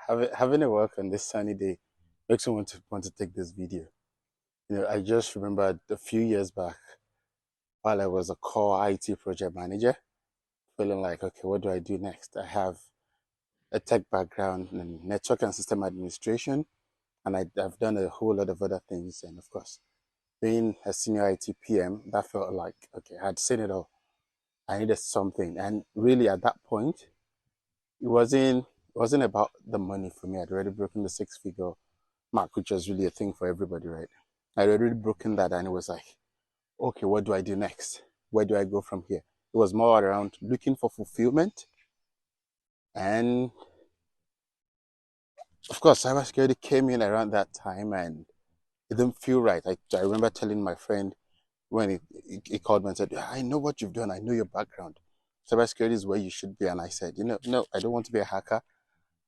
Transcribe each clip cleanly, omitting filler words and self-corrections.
Having a work on this sunny day makes me want to take this video. I just remembered a few years back while I was a core IT project manager, feeling like, okay, what do I do next? I have a tech background in network and system administration, and I've done a whole lot of other things. And of course, being a senior IT PM, that felt like, okay, I had seen it all. I needed something. And really, at that point, it wasn't about the money for me. I'd already broken the six-figure mark, which was really a thing for everybody, right? I'd already broken that, and it was like, okay, what do I do next? Where do I go from here? It was more around looking for fulfillment. And of course, cybersecurity came in around that time, and it didn't feel right. I remember telling my friend when he called me and said, I know what you've done. I know your background. Cybersecurity is where you should be. And I said, no, I don't want to be a hacker.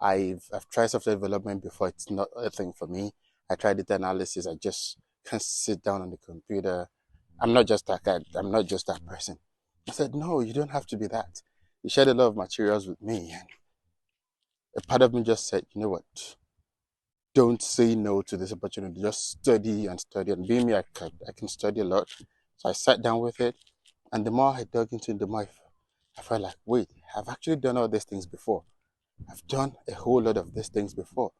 I've tried software development before. It's not a thing for me. I tried data analysis. I just can't sit down on the computer. I'm not just that guy. I'm not just that person. I said, no, you don't have to be that. He shared a lot of materials with me, and a part of me just said, you know what? Don't say no to this opportunity. Just study and study. And being me, I can study a lot. So I sat down with it, and the more I dug into it, the more I felt like, wait, I've actually done all these things before. I've done a whole lot of these things before.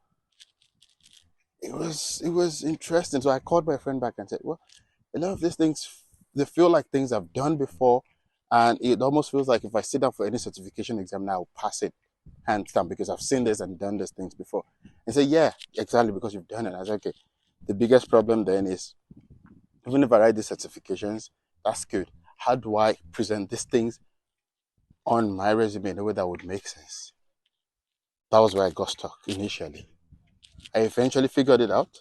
It was interesting. So I called my friend back and said, well, a lot of these things, they feel like things I've done before, and it almost feels like if I sit down for any certification exam now, I'll pass it hands down because I've seen this and done these things before. And say, yeah, exactly, because you've done it. I said, okay. The biggest problem then is, even if I write these certifications, that's good. How do I present these things on my resume in a way that would make sense? That was where I got stuck initially. I eventually figured it out.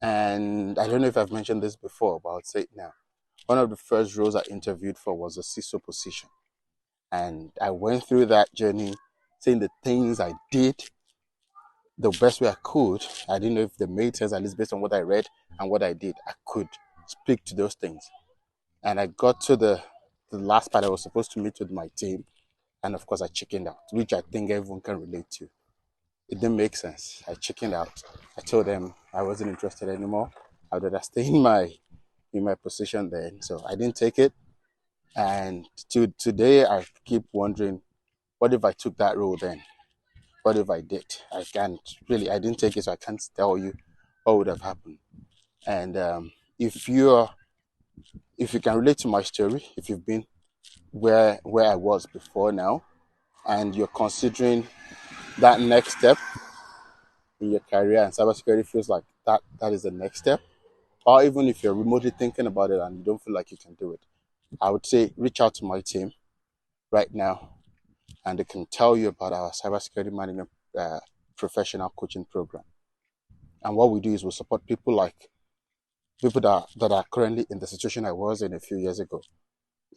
And I don't know if I've mentioned this before, but I'll say it now. One of the first roles I interviewed for was a CISO position. And I went through that journey saying the things I did the best way I could. I didn't know if they made sense, at least based on what I read and what I did. I could speak to those things. And I got to the last part. I was supposed to meet with my team. And of course, I chickened out, which I think everyone can relate to. It didn't make sense. I chickened out. I told them I wasn't interested anymore. I'd rather stay in my position then. So I didn't take it. And today, I keep wondering, what if I took that role then? What if I did? I can't really. I didn't take it, so I can't tell you what would have happened. And if you can relate to my story, if you've been where I was before now, and you're considering that next step in your career, and cybersecurity feels like that is the next step, or even if you're remotely thinking about it and you don't feel like you can do it, I would say reach out to my team right now, and they can tell you about our cybersecurity management professional coaching program. And what we do is we support people that are currently in the situation I was in a few years ago.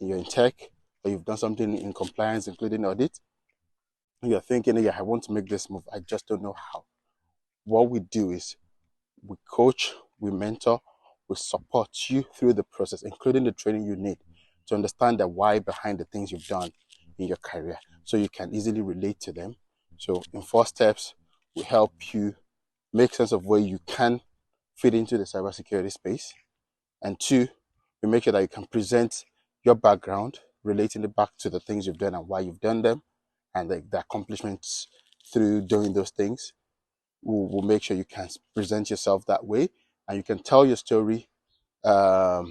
You're in tech, or you've done something in compliance, including audit, and you're thinking, yeah, I want to make this move. I just don't know how. What we do is we coach, we mentor, we support you through the process, including the training you need to understand the why behind the things you've done in your career so you can easily relate to them. So in 4 steps, we help you make sense of where you can fit into the cybersecurity space. And 2, we make sure that you can present your background, relating it back to the things you've done and why you've done them, and the accomplishments through doing those things. We'll make sure you can present yourself that way, and you can tell your story to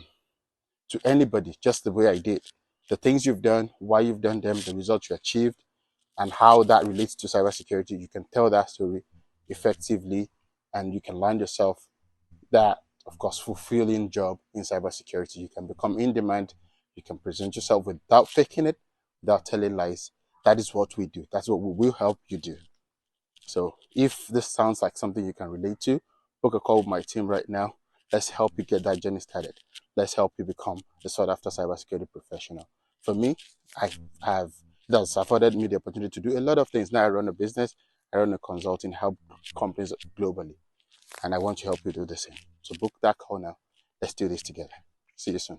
anybody just the way I did. The things you've done, why you've done them, the results you achieved, and how that relates to cybersecurity. You can tell that story effectively, and you can land yourself that, of course, fulfilling job in cybersecurity. You can become in demand. You can present yourself without faking it, without telling lies. That is what we do. That's what we will help you do. So if this sounds like something you can relate to, book a call with my team right now. Let's help you get that journey started. Let's help you become a sought after cybersecurity professional. For me, I have that's afforded me the opportunity to do a lot of things. Now I run a business, I run a consulting, help companies globally, and I want to help you do the same. So book that call now. Let's do this together. See you soon.